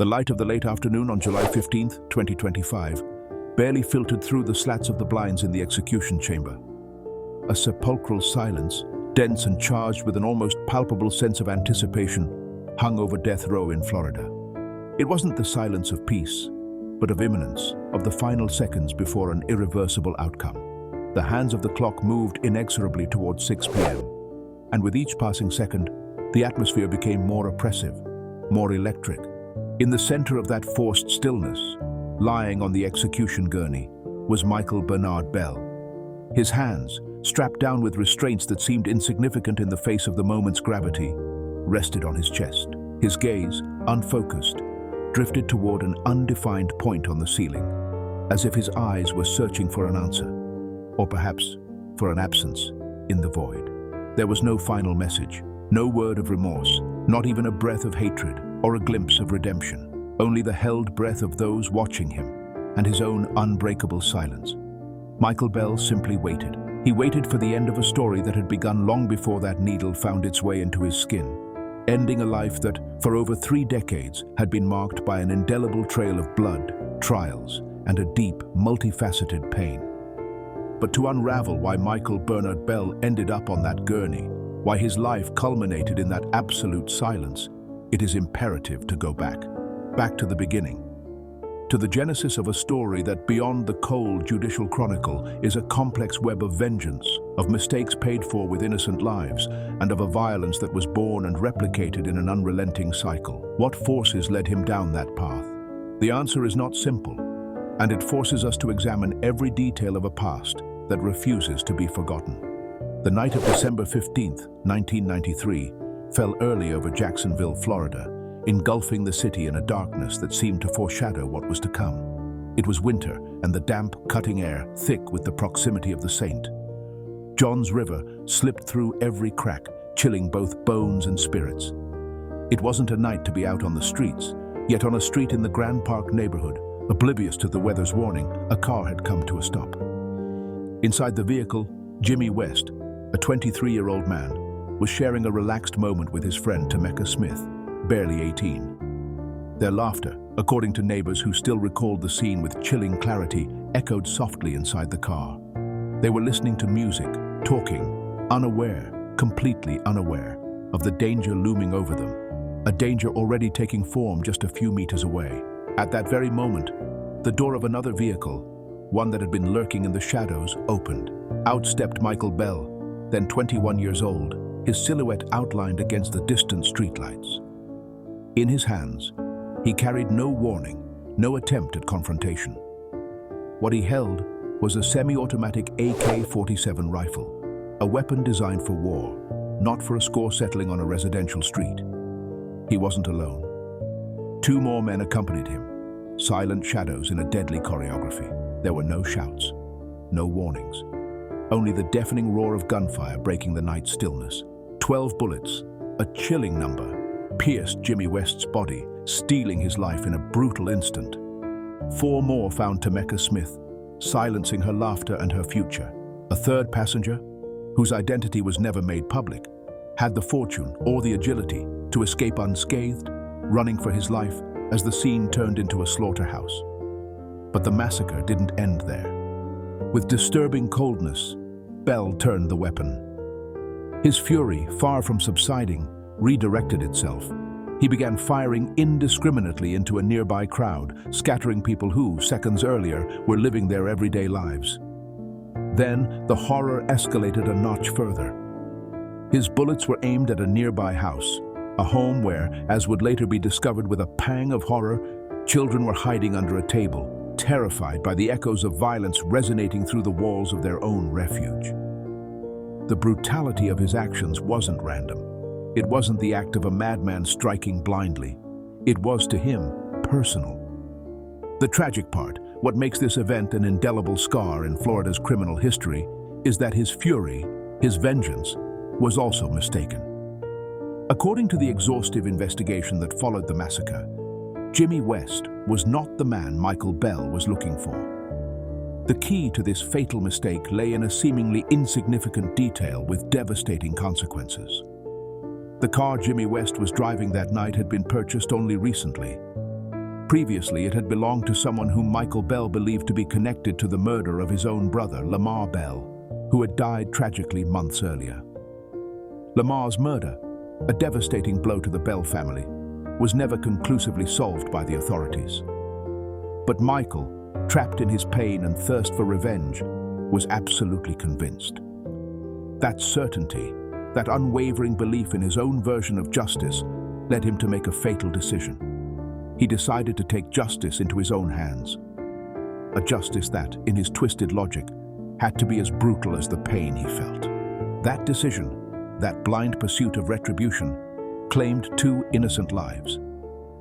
The light of the late afternoon on July 15th, 2025, barely filtered through the slats of the blinds in the execution chamber. A sepulchral silence, dense and charged with an almost palpable sense of anticipation, hung over death row in Florida. It wasn't the silence of peace, but of imminence, of the final seconds before an irreversible outcome. The hands of the clock moved inexorably towards 6 p.m., and with each passing second, the atmosphere became more oppressive, more electric. In the center of that forced stillness, lying on the execution gurney, was Michael Bernard Bell. His hands, strapped down with restraints that seemed insignificant in the face of the moment's gravity, rested on his chest. His gaze, unfocused, drifted toward an undefined point on the ceiling, as if his eyes were searching for an answer, or perhaps for an absence in the void. There was no final message, no word of remorse, not even a breath of hatred or a glimpse of redemption, only the held breath of those watching him and his own unbreakable silence. Michael Bell simply waited. He waited for the end of a story that had begun long before that needle found its way into his skin, ending a life that, for over 3 decades, had been marked by an indelible trail of blood, trials, and a deep, multifaceted pain. But to unravel why Michael Bernard Bell ended up on that gurney, why his life culminated in that absolute silence, it is imperative to go back to the beginning, to the genesis of a story that, beyond the cold judicial chronicle, is a complex web of vengeance, of mistakes paid for with innocent lives, and of a violence that was born and replicated in an unrelenting cycle. What forces led him down that path? The answer is not simple, and it forces us to examine every detail of a past that refuses to be forgotten. The night of December 15th, 1993, fell early over Jacksonville, Florida, engulfing the city in a darkness that seemed to foreshadow what was to come. It was winter, and the damp, cutting air thick with the proximity of the saint. Johns River slipped through every crack, chilling both bones and spirits. It wasn't a night to be out on the streets, yet on a street in the Grand Park neighborhood, oblivious to the weather's warning, a car had come to a stop. Inside the vehicle, Jimmy West, a 23-year-old man, was sharing a relaxed moment with his friend Tameka Smith, barely 18. Their laughter, according to neighbors who still recalled the scene with chilling clarity, echoed softly inside the car. They were listening to music, talking, unaware, completely unaware, of the danger looming over them, a danger already taking form just a few meters away. At that very moment, the door of another vehicle, one that had been lurking in the shadows, opened. Out stepped Michael Bell, then 21 years old, his silhouette outlined against the distant streetlights. In his hands, he carried no warning, no attempt at confrontation. What he held was a semi-automatic AK-47 rifle, a weapon designed for war, not for a score settling on a residential street. He wasn't alone. 2 more men accompanied him, silent shadows in a deadly choreography. There were no shouts, no warnings, only the deafening roar of gunfire breaking the night stillness. 12 bullets, a chilling number, pierced Jimmy West's body, stealing his life in a brutal instant. 4 more found Tameka Smith, silencing her laughter and her future. A third passenger, whose identity was never made public, had the fortune or the agility to escape unscathed, running for his life as the scene turned into a slaughterhouse. But the massacre didn't end there. With disturbing coldness, Bell turned the weapon. His fury, far from subsiding, redirected itself. He began firing indiscriminately into a nearby crowd, scattering people who, seconds earlier, were living their everyday lives. Then, the horror escalated a notch further. His bullets were aimed at a nearby house, a home where, as would later be discovered with a pang of horror, children were hiding under a table, terrified by the echoes of violence resonating through the walls of their own refuge. The brutality of his actions wasn't random. It wasn't the act of a madman striking blindly. It was, to him, personal. The tragic part, what makes this event an indelible scar in Florida's criminal history, is that his fury, his vengeance, was also mistaken. According to the exhaustive investigation that followed the massacre, Jimmy West was not the man Michael Bell was looking for. The key to this fatal mistake lay in a seemingly insignificant detail with devastating consequences. The car Jimmy West was driving that night had been purchased only recently. Previously, it had belonged to someone whom Michael Bell believed to be connected to the murder of his own brother, Lamar Bell, who had died tragically months earlier. Lamar's murder, a devastating blow to the Bell family, was never conclusively solved by the authorities. But Michael, trapped in his pain and thirst for revenge, was absolutely convinced. That certainty, that unwavering belief in his own version of justice, led him to make a fatal decision. He decided to take justice into his own hands. A justice that, in his twisted logic, had to be as brutal as the pain he felt. That decision, that blind pursuit of retribution, claimed 2 innocent lives.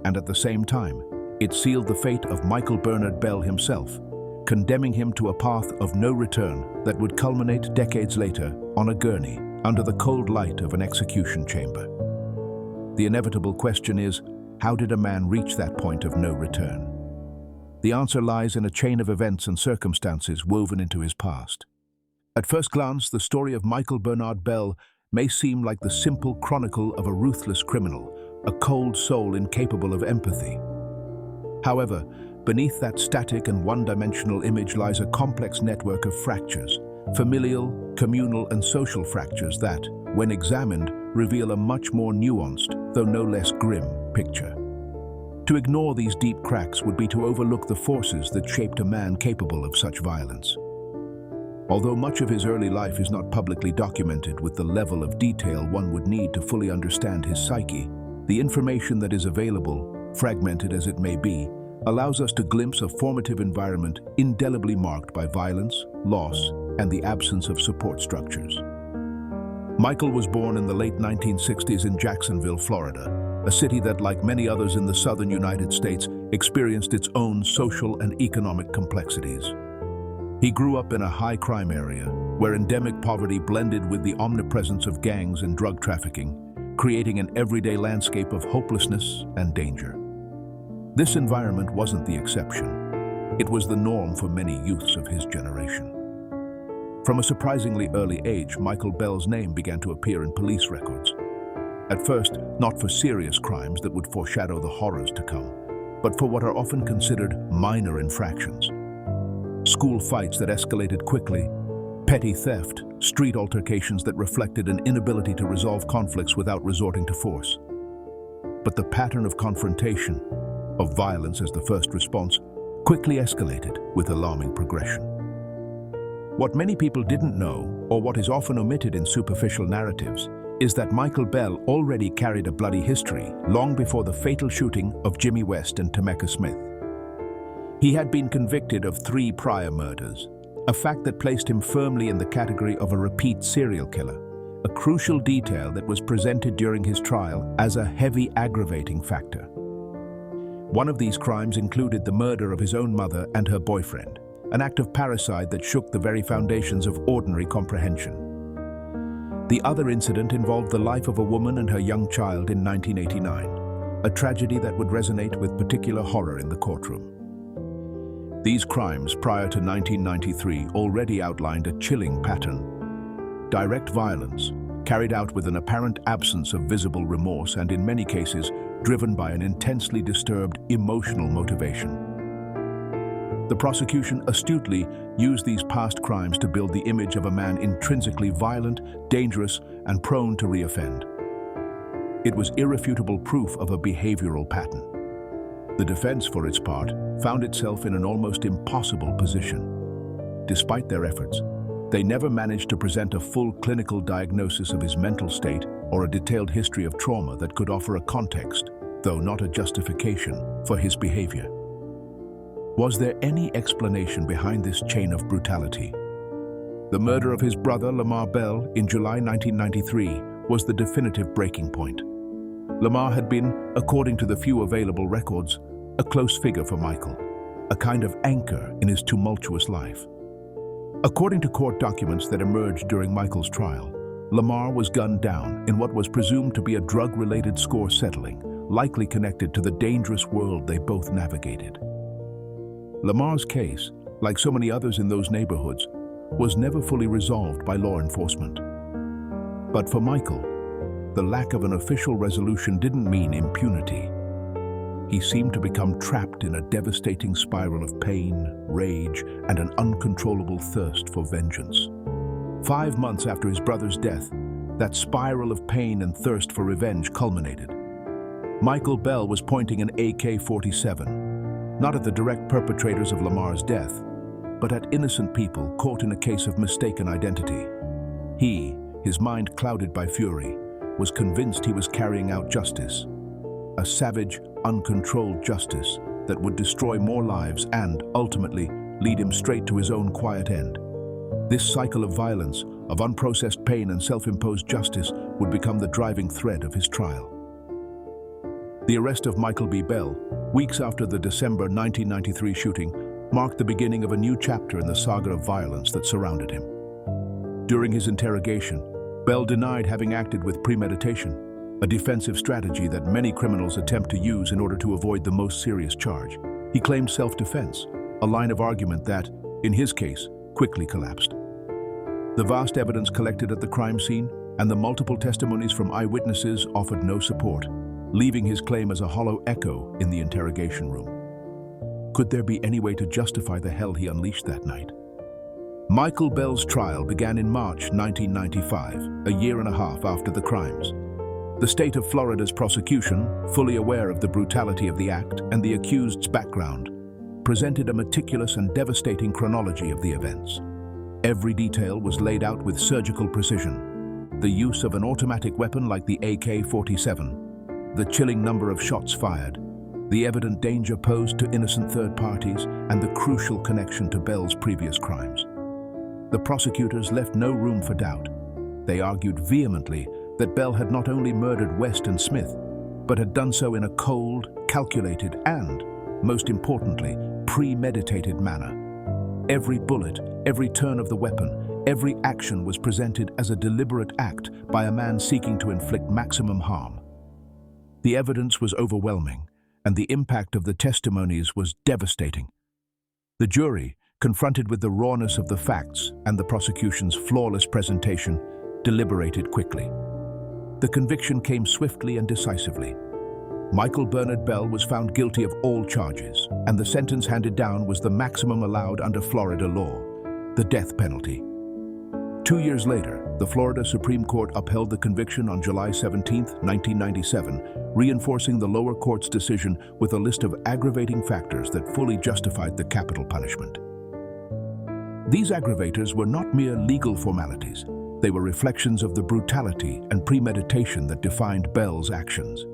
And at the same time, it sealed the fate of Michael Bernard Bell himself, condemning him to a path of no return that would culminate decades later on a gurney under the cold light of an execution chamber. The inevitable question is, how did a man reach that point of no return? The answer lies in a chain of events and circumstances woven into his past. At first glance, the story of Michael Bernard Bell may seem like the simple chronicle of a ruthless criminal, a cold soul incapable of empathy. However, beneath that static and one-dimensional image lies a complex network of fractures, familial, communal, and social fractures that, when examined, reveal a much more nuanced, though no less grim, picture. To ignore these deep cracks would be to overlook the forces that shaped a man capable of such violence. Although much of his early life is not publicly documented with the level of detail one would need to fully understand his psyche, the information that is available, fragmented as it may be, allows us to glimpse a formative environment indelibly marked by violence, loss, and the absence of support structures. Michael was born in the late 1960s in Jacksonville, Florida, a city that, like many others in the southern United States, experienced its own social and economic complexities. He grew up in a high-crime area, where endemic poverty blended with the omnipresence of gangs and drug trafficking, creating an everyday landscape of hopelessness and danger. This environment wasn't the exception. It was the norm for many youths of his generation. From a surprisingly early age, Michael Bell's name began to appear in police records. At first, not for serious crimes that would foreshadow the horrors to come, but for what are often considered minor infractions. School fights that escalated quickly, petty theft, street altercations that reflected an inability to resolve conflicts without resorting to force. But the pattern of confrontation, of violence as the first response, quickly escalated with alarming progression. What many people didn't know, or what is often omitted in superficial narratives, is that Michael Bell already carried a bloody history long before the fatal shooting of Jimmy West and Tameka Smith. He had been convicted of 3 prior murders, a fact that placed him firmly in the category of a repeat serial killer, a crucial detail that was presented during his trial as a heavy aggravating factor. One of these crimes included the murder of his own mother and her boyfriend, an act of parricide that shook the very foundations of ordinary comprehension. The other incident involved the life of a woman and her young child in 1989, a tragedy that would resonate with particular horror in the courtroom. These crimes, prior to 1993, already outlined a chilling pattern. Direct violence, carried out with an apparent absence of visible remorse and, in many cases, driven by an intensely disturbed emotional motivation. The prosecution astutely used these past crimes to build the image of a man intrinsically violent, dangerous, and prone to reoffend. It was irrefutable proof of a behavioral pattern. The defense, for its part, found itself in an almost impossible position. Despite their efforts, they never managed to present a full clinical diagnosis of his mental state or a detailed history of trauma that could offer a context, though not a justification, for his behavior. Was there any explanation behind this chain of brutality? The murder of his brother, Lamar Bell, in July 1993 was the definitive breaking point. Lamar had been, according to the few available records, a close figure for Michael, a kind of anchor in his tumultuous life. According to court documents that emerged during Michael's trial, Lamar was gunned down in what was presumed to be a drug-related score settling, likely connected to the dangerous world they both navigated. Lamar's case, like so many others in those neighborhoods, was never fully resolved by law enforcement. But for Michael, the lack of an official resolution didn't mean impunity. he seemed to become trapped in a devastating spiral of pain, rage, and an uncontrollable thirst for vengeance. 5 months after his brother's death, that spiral of pain and thirst for revenge culminated. Michael Bell was pointing an AK-47, not at the direct perpetrators of Lamar's death, but at innocent people caught in a case of mistaken identity. He, his mind clouded by fury, was convinced he was carrying out justice. A savage, uncontrolled justice that would destroy more lives and, ultimately, lead him straight to his own quiet end. This cycle of violence, of unprocessed pain and self-imposed justice would become the driving thread of his trial. The arrest of Michael B. Bell, weeks after the December 1993 shooting, marked the beginning of a new chapter in the saga of violence that surrounded him. During his interrogation, Bell denied having acted with premeditation, a defensive strategy that many criminals attempt to use in order to avoid the most serious charge. He claimed self-defense, a line of argument that, in his case, quickly collapsed. The vast evidence collected at the crime scene and the multiple testimonies from eyewitnesses offered no support, leaving his claim as a hollow echo in the interrogation room. Could there be any way to justify the hell he unleashed that night? Michael Bell's trial began in March 1995, a year and a half after the crimes. The state of Florida's prosecution, fully aware of the brutality of the act and the accused's background, presented a meticulous and devastating chronology of the events. Every detail was laid out with surgical precision. The use of an automatic weapon like the AK-47, the chilling number of shots fired, the evident danger posed to innocent third parties, and the crucial connection to Bell's previous crimes. The prosecutors left no room for doubt. They argued vehemently that Bell had not only murdered West and Smith, but had done so in a cold, calculated, and, most importantly, premeditated manner. Every bullet, every turn of the weapon, every action was presented as a deliberate act by a man seeking to inflict maximum harm. The evidence was overwhelming, and the impact of the testimonies was devastating. The jury, confronted with the rawness of the facts and the prosecution's flawless presentation, deliberated quickly. The conviction came swiftly and decisively. Michael Bernard Bell was found guilty of all charges, and the sentence handed down was the maximum allowed under Florida law, the death penalty. 2 years later, the Florida Supreme Court upheld the conviction on July 17, 1997, reinforcing the lower court's decision with a list of aggravating factors that fully justified the capital punishment. These aggravators were not mere legal formalities. They were reflections of the brutality and premeditation that defined Bell's actions.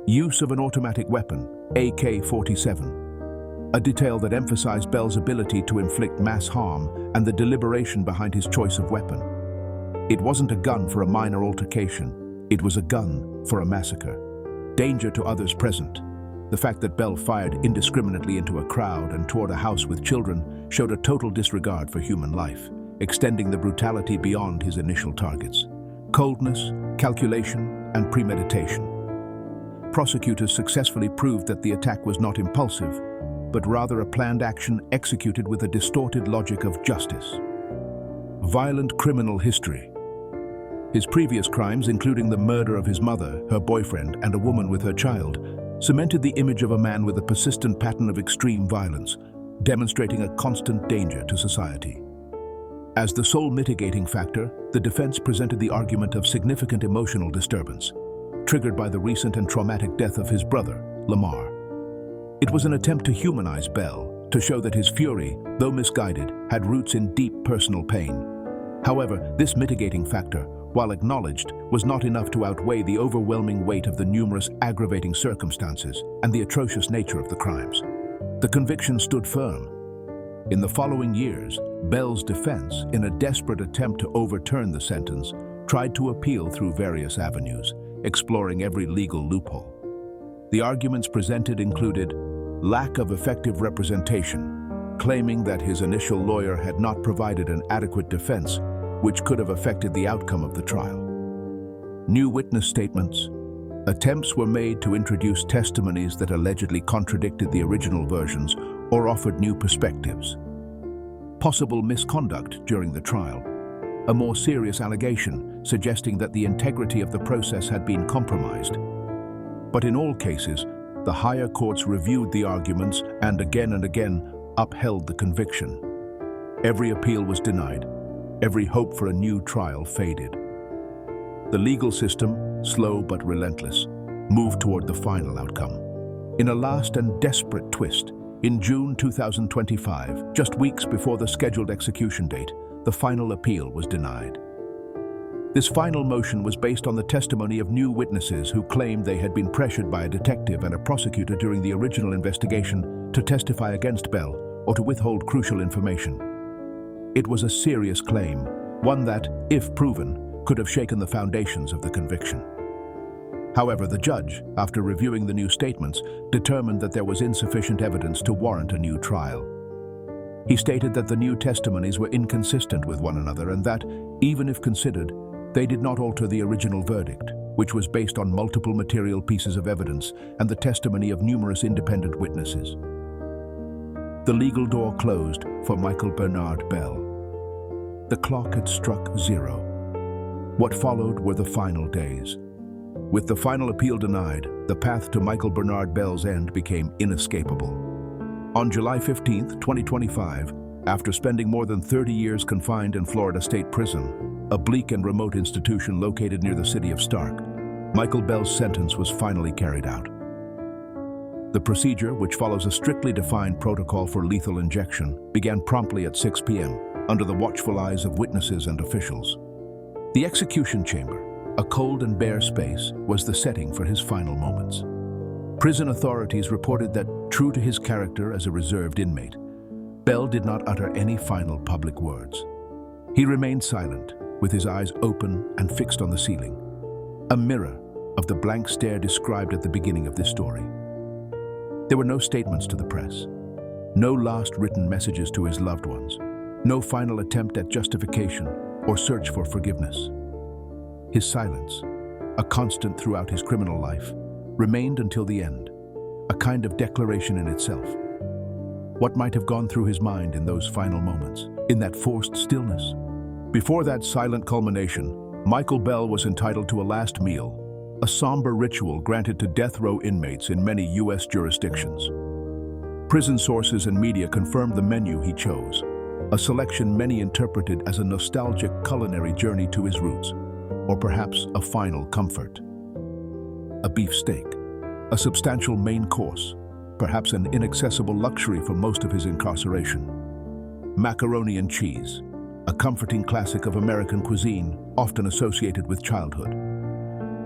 Use of an automatic weapon, AK-47, a detail that emphasized Bell's ability to inflict mass harm and the deliberation behind his choice of weapon. It wasn't a gun for a minor altercation, it was a gun for a massacre. Danger to others present. The fact that Bell fired indiscriminately into a crowd and toward a house with children showed a total disregard for human life, extending the brutality beyond his initial targets. Coldness, calculation, and premeditation. Prosecutors successfully proved that the attack was not impulsive, but rather a planned action executed with a distorted logic of justice. Violent criminal history. His previous crimes, including the murder of his mother, her boyfriend, and a woman with her child, cemented the image of a man with a persistent pattern of extreme violence, demonstrating a constant danger to society. As the sole mitigating factor, the defense presented the argument of significant emotional disturbance, triggered by the recent and traumatic death of his brother, Lamar. It was an attempt to humanize Bell, to show that his fury, though misguided, had roots in deep personal pain. However, this mitigating factor, while acknowledged, was not enough to outweigh the overwhelming weight of the numerous aggravating circumstances and the atrocious nature of the crimes. The conviction stood firm. In the following years, Bell's defense, in a desperate attempt to overturn the sentence, tried to appeal through various avenues, exploring every legal loophole. The arguments presented included lack of effective representation, claiming that his initial lawyer had not provided an adequate defense, which could have affected the outcome of the trial. New witness statements. Attempts were made to introduce testimonies that allegedly contradicted the original versions or offered new perspectives. Possible misconduct during the trial. A more serious allegation suggesting that the integrity of the process had been compromised. But in all cases, the higher courts reviewed the arguments and again upheld the conviction. Every appeal was denied. Every hope for a new trial faded. The legal system, slow but relentless, moved toward the final outcome. In a last and desperate twist, in June 2025, just weeks before the scheduled execution date, the final appeal was denied. This final motion was based on the testimony of new witnesses who claimed they had been pressured by a detective and a prosecutor during the original investigation to testify against Bell or to withhold crucial information. It was a serious claim, one that, if proven, could have shaken the foundations of the conviction. However, the judge, after reviewing the new statements, determined that there was insufficient evidence to warrant a new trial. He stated that the new testimonies were inconsistent with one another and that, even if considered, they did not alter the original verdict, which was based on multiple material pieces of evidence and the testimony of numerous independent witnesses. The legal door closed for Michael Bernard Bell. The clock had struck 0. What followed were the final days. With the final appeal denied, the path to Michael Bernard Bell's end became inescapable. On July 15, 2025, after spending more than 30 years confined in Florida State Prison, a bleak and remote institution located near the city of Stark, Michael Bell's sentence was finally carried out. The procedure, which follows a strictly defined protocol for lethal injection, began promptly at 6 p.m. under the watchful eyes of witnesses and officials. The execution chamber, a cold and bare space, was the setting for his final moments. Prison authorities reported that, true to his character as a reserved inmate, Bell did not utter any final public words. He remained silent, with his eyes open and fixed on the ceiling, a mirror of the blank stare described at the beginning of this story. There were no statements to the press, no last written messages to his loved ones, no final attempt at justification or search for forgiveness. His silence, a constant throughout his criminal life, remained until the end, a kind of declaration in itself. What might have gone through his mind in those final moments, in that forced stillness? Before that silent culmination, Michael Bell was entitled to a last meal, a somber ritual granted to death row inmates in many U.S. jurisdictions. Prison sources and media confirmed the menu he chose, a selection many interpreted as a nostalgic culinary journey to his roots, or perhaps a final comfort. A beef steak, a substantial main course, perhaps an inaccessible luxury for most of his incarceration. Macaroni and cheese, a comforting classic of American cuisine, often associated with childhood.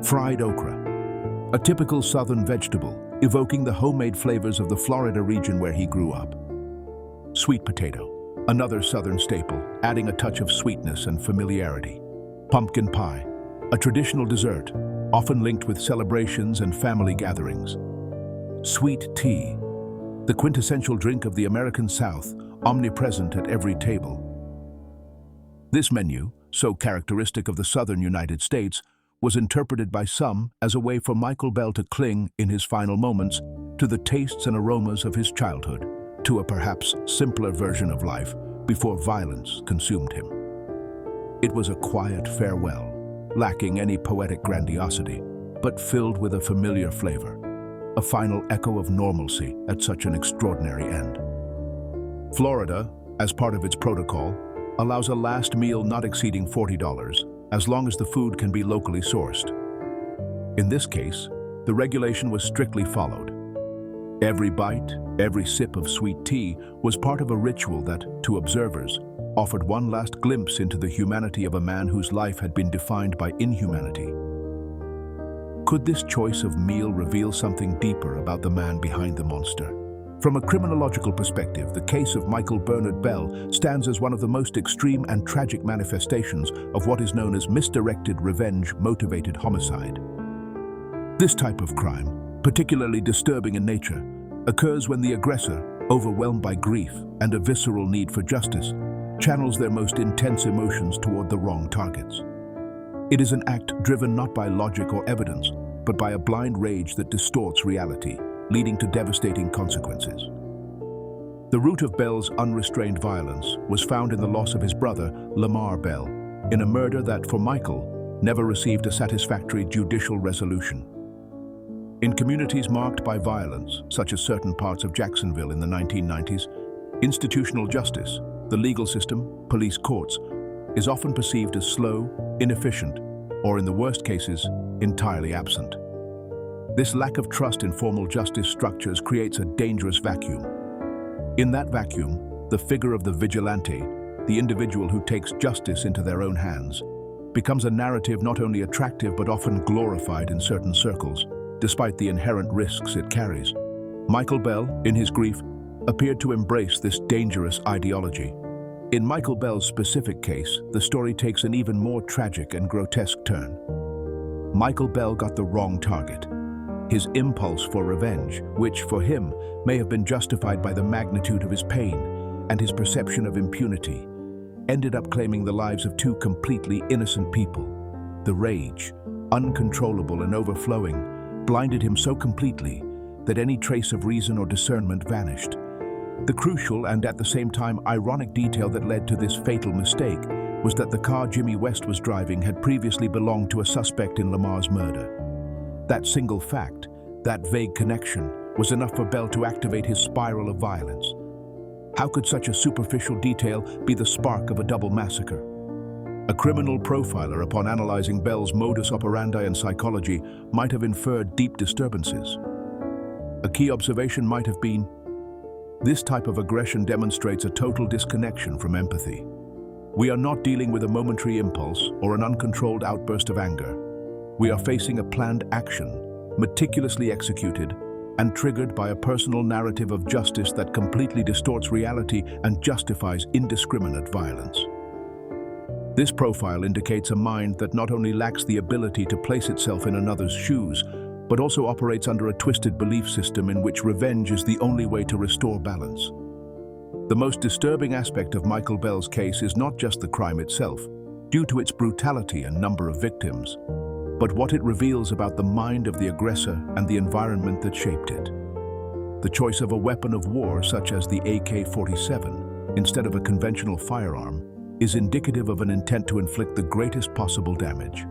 Fried okra, a typical southern vegetable, evoking the homemade flavors of the Florida region where he grew up. Sweet potato, another southern staple, adding a touch of sweetness and familiarity. Pumpkin pie, a traditional dessert, often linked with celebrations and family gatherings. Sweet tea, the quintessential drink of the American South, omnipresent at every table. This menu, so characteristic of the southern United States, was interpreted by some as a way for Michael Bell to cling, in his final moments, to the tastes and aromas of his childhood, to a perhaps simpler version of life before violence consumed him. It was a quiet farewell, lacking any poetic grandiosity, but filled with a familiar flavor, a final echo of normalcy at such an extraordinary end. Florida, as part of its protocol, allows a last meal not exceeding $40, as long as the food can be locally sourced. In this case, the regulation was strictly followed. Every bite, every sip of sweet tea was part of a ritual that, to observers, offered one last glimpse into the humanity of a man whose life had been defined by inhumanity. Could this choice of meal reveal something deeper about the man behind the monster? From a criminological perspective, the case of Michael Bernard Bell stands as one of the most extreme and tragic manifestations of what is known as misdirected revenge-motivated homicide. This type of crime, particularly disturbing in nature, occurs when the aggressor, overwhelmed by grief and a visceral need for justice, channels their most intense emotions toward the wrong targets. It is an act driven not by logic or evidence, but by a blind rage that distorts reality, leading to devastating consequences. The root of Bell's unrestrained violence was found in the loss of his brother, Lamar Bell, in a murder that, for Michael, never received a satisfactory judicial resolution. In communities marked by violence, such as certain parts of Jacksonville in the 1990s, institutional justice, the legal system, police courts, is often perceived as slow, inefficient, or in the worst cases, entirely absent. This lack of trust in formal justice structures creates a dangerous vacuum. In that vacuum, the figure of the vigilante, the individual who takes justice into their own hands, becomes a narrative not only attractive but often glorified in certain circles, despite the inherent risks it carries. Michael Bell, in his grief, appeared to embrace this dangerous ideology. In Michael Bell's specific case, the story takes an even more tragic and grotesque turn. Michael Bell got the wrong target. His impulse for revenge, which for him may have been justified by the magnitude of his pain and his perception of impunity, ended up claiming the lives of two completely innocent people. The rage, uncontrollable and overflowing, blinded him so completely that any trace of reason or discernment vanished. The crucial and at the same time ironic detail that led to this fatal mistake was that the car Jimmy West was driving had previously belonged to a suspect in Lamar's murder. That single fact, that vague connection, was enough for Bell to activate his spiral of violence. How could such a superficial detail be the spark of a double massacre? A criminal profiler, upon analyzing Bell's modus operandi and psychology, might have inferred deep disturbances. A key observation might have been, this type of aggression demonstrates a total disconnection from empathy. We are not dealing with a momentary impulse or an uncontrolled outburst of anger. We are facing a planned action, meticulously executed, and triggered by a personal narrative of justice that completely distorts reality and justifies indiscriminate violence. This profile indicates a mind that not only lacks the ability to place itself in another's shoes, but also operates under a twisted belief system in which revenge is the only way to restore balance. The most disturbing aspect of Michael Bell's case is not just the crime itself, due to its brutality and number of victims, but what it reveals about the mind of the aggressor and the environment that shaped it. The choice of a weapon of war such as the AK-47 instead of a conventional firearm is indicative of an intent to inflict the greatest possible damage.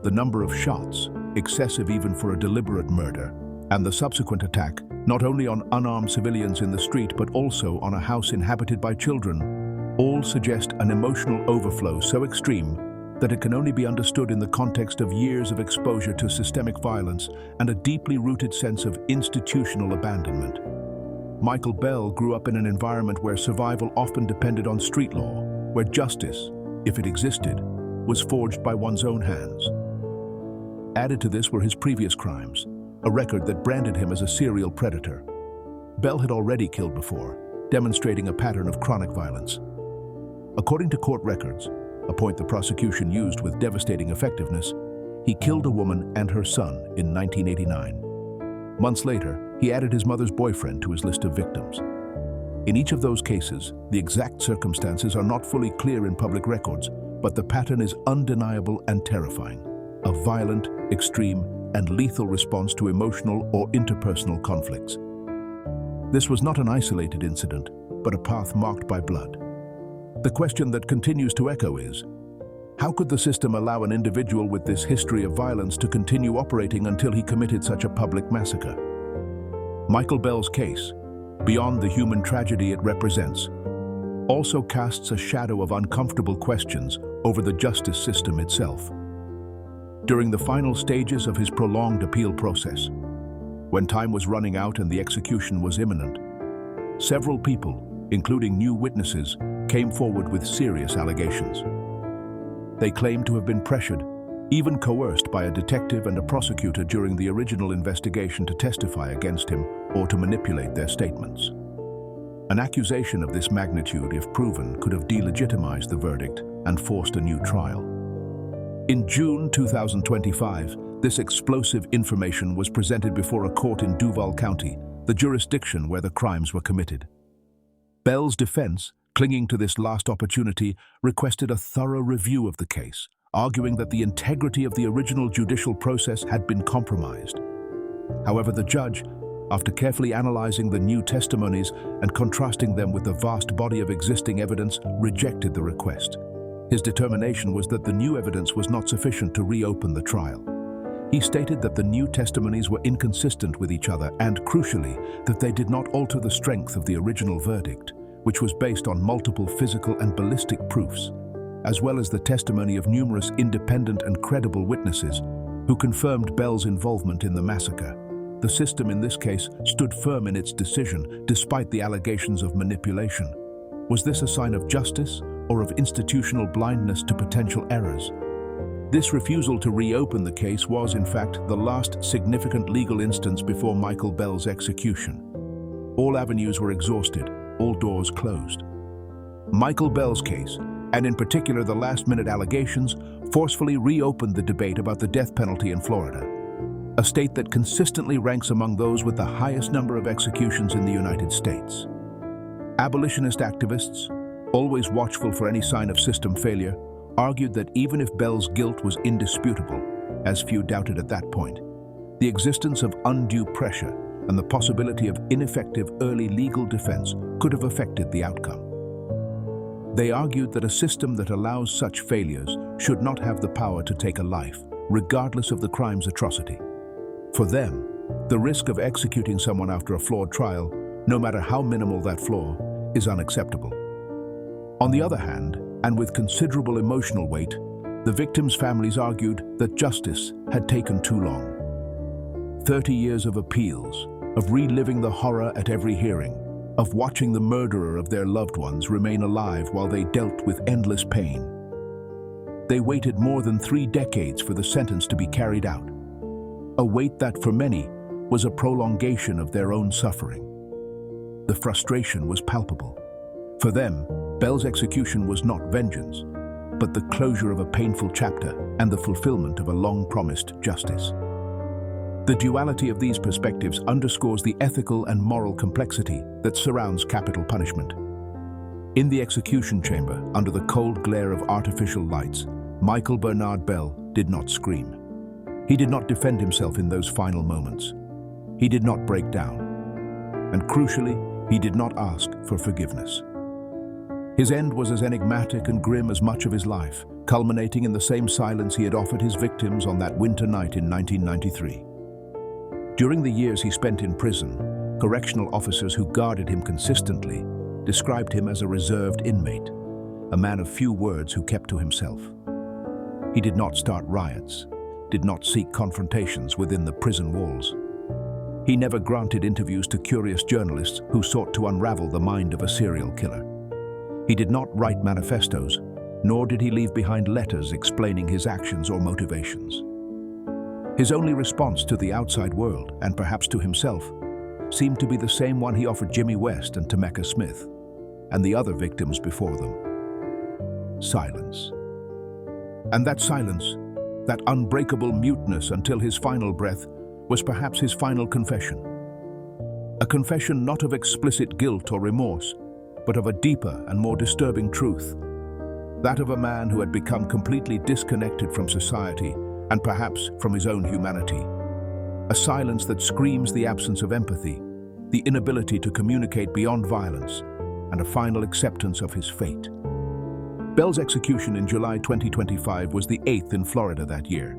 The number of shots, excessive even for a deliberate murder, and the subsequent attack, not only on unarmed civilians in the street but also on a house inhabited by children, all suggest an emotional overflow so extreme that it can only be understood in the context of years of exposure to systemic violence and a deeply rooted sense of institutional abandonment. Michael Bell grew up in an environment where survival often depended on street law, where justice, if it existed, was forged by one's own hands. Added to this were his previous crimes, a record that branded him as a serial predator. Bell had already killed before, demonstrating a pattern of chronic violence. According to court records, a point the prosecution used with devastating effectiveness, he killed a woman and her son in 1989. Months later, he added his mother's boyfriend to his list of victims. In each of those cases, the exact circumstances are not fully clear in public records, but the pattern is undeniable and terrifying. A violent, extreme, and lethal response to emotional or interpersonal conflicts. This was not an isolated incident, but a path marked by blood. The question that continues to echo is, how could the system allow an individual with this history of violence to continue operating until he committed such a public massacre? Michael Bell's case, beyond the human tragedy it represents, also casts a shadow of uncomfortable questions over the justice system itself. During the final stages of his prolonged appeal process, when time was running out and the execution was imminent, several people, including new witnesses, came forward with serious allegations. They claimed to have been pressured, even coerced by a detective and a prosecutor during the original investigation to testify against him or to manipulate their statements. An accusation of this magnitude, if proven, could have delegitimized the verdict and forced a new trial. In June 2025, this explosive information was presented before a court in Duval County, the jurisdiction where the crimes were committed. Bell's defense, clinging to this last opportunity, requested a thorough review of the case, arguing that the integrity of the original judicial process had been compromised. However, the judge, after carefully analyzing the new testimonies and contrasting them with the vast body of existing evidence, rejected the request. His determination was that the new evidence was not sufficient to reopen the trial. He stated that the new testimonies were inconsistent with each other and, crucially, that they did not alter the strength of the original verdict, which was based on multiple physical and ballistic proofs, as well as the testimony of numerous independent and credible witnesses who confirmed Bell's involvement in the massacre. The system in this case stood firm in its decision despite the allegations of manipulation. Was this a sign of justice or of institutional blindness to potential errors? This refusal to reopen the case was, in fact, the last significant legal instance before Michael Bell's execution. All avenues were exhausted, all doors closed. Michael Bell's case, and in particular the last-minute allegations, forcefully reopened the debate about the death penalty in Florida, a state that consistently ranks among those with the highest number of executions in the United States. Abolitionist activists, always watchful for any sign of system failure, argued that even if Bell's guilt was indisputable, as few doubted at that point, the existence of undue pressure and the possibility of ineffective early legal defense could have affected the outcome. They argued that a system that allows such failures should not have the power to take a life, regardless of the crime's atrocity. For them, the risk of executing someone after a flawed trial, no matter how minimal that flaw, is unacceptable. On the other hand, and with considerable emotional weight, the victims' families argued that justice had taken too long. 30 years of appeals, of reliving the horror at every hearing, of watching the murderer of their loved ones remain alive while they dealt with endless pain. They waited more than 3 decades for the sentence to be carried out, a wait that for many was a prolongation of their own suffering. The frustration was palpable. For them, Bell's execution was not vengeance, but the closure of a painful chapter and the fulfillment of a long-promised justice. The duality of these perspectives underscores the ethical and moral complexity that surrounds capital punishment. In the execution chamber, under the cold glare of artificial lights, Michael Bernard Bell did not scream. He did not defend himself in those final moments. He did not break down. And crucially, he did not ask for forgiveness. His end was as enigmatic and grim as much of his life, culminating in the same silence he had offered his victims on that winter night in 1993. During the years he spent in prison, correctional officers who guarded him consistently described him as a reserved inmate, a man of few words who kept to himself. He did not start riots, did not seek confrontations within the prison walls. He never granted interviews to curious journalists who sought to unravel the mind of a serial killer. He did not write manifestos, nor did he leave behind letters explaining his actions or motivations. His only response to the outside world, and perhaps to himself, seemed to be the same one he offered Jimmy West and Tameka Smith, and the other victims before them: silence. And that silence, that unbreakable muteness until his final breath, was perhaps his final confession. A confession not of explicit guilt or remorse, but of a deeper and more disturbing truth, that of a man who had become completely disconnected from society and perhaps from his own humanity. A silence that screams the absence of empathy, the inability to communicate beyond violence, and a final acceptance of his fate. Bell's execution in July 2025 was the 8th in Florida that year,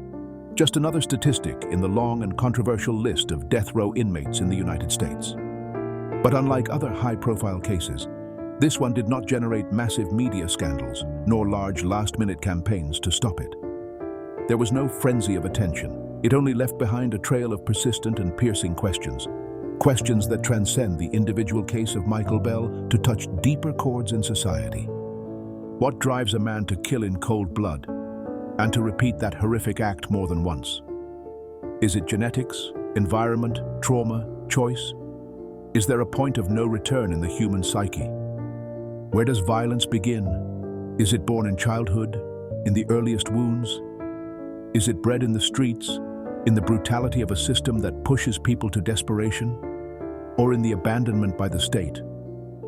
just another statistic in the long and controversial list of death row inmates in the United States. But unlike other high-profile cases, this one did not generate massive media scandals, nor large last-minute campaigns to stop it. There was no frenzy of attention. It only left behind a trail of persistent and piercing questions. Questions that transcend the individual case of Michael Bell to touch deeper chords in society. What drives a man to kill in cold blood, and to repeat that horrific act more than once? Is it genetics, environment, trauma, choice? Is there a point of no return in the human psyche? Where does violence begin? Is it born in childhood, in the earliest wounds? Is it bred in the streets, in the brutality of a system that pushes people to desperation? Or in the abandonment by the state,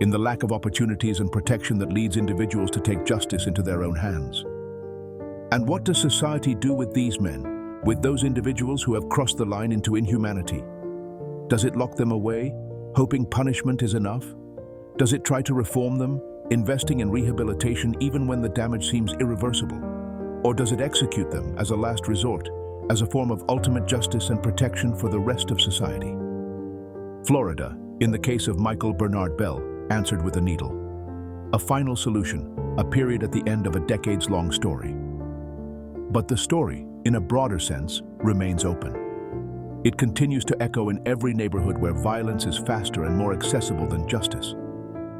in the lack of opportunities and protection that leads individuals to take justice into their own hands? And what does society do with these men, with those individuals who have crossed the line into inhumanity? Does it lock them away, hoping punishment is enough? Does it try to reform them, investing in rehabilitation even when the damage seems irreversible? Or does it execute them as a last resort, as a form of ultimate justice and protection for the rest of society. Florida, in the case of Michael Bernard Bell, answered with a needle. A final solution, a period at the end of a decades-long story. But the story, in a broader sense, remains open. It continues to echo in every neighborhood where violence is faster and more accessible than justice.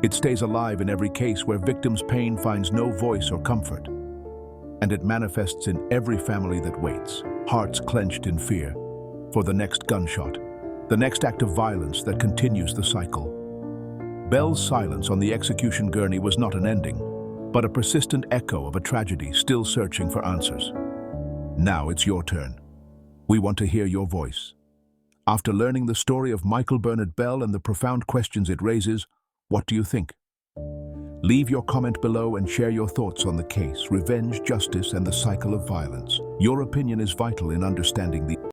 It stays alive in every case where victims' pain finds no voice or comfort. And it manifests in every family that waits, hearts clenched in fear, for the next gunshot, the next act of violence that continues the cycle. Bell's silence on the execution gurney was not an ending, but a persistent echo of a tragedy still searching for answers. Now it's your turn. We want to hear your voice. After learning the story of Michael Bernard Bell and the profound questions it raises, what do you think? Leave your comment below and share your thoughts on the case, revenge, justice, and the cycle of violence. Your opinion is vital in understanding the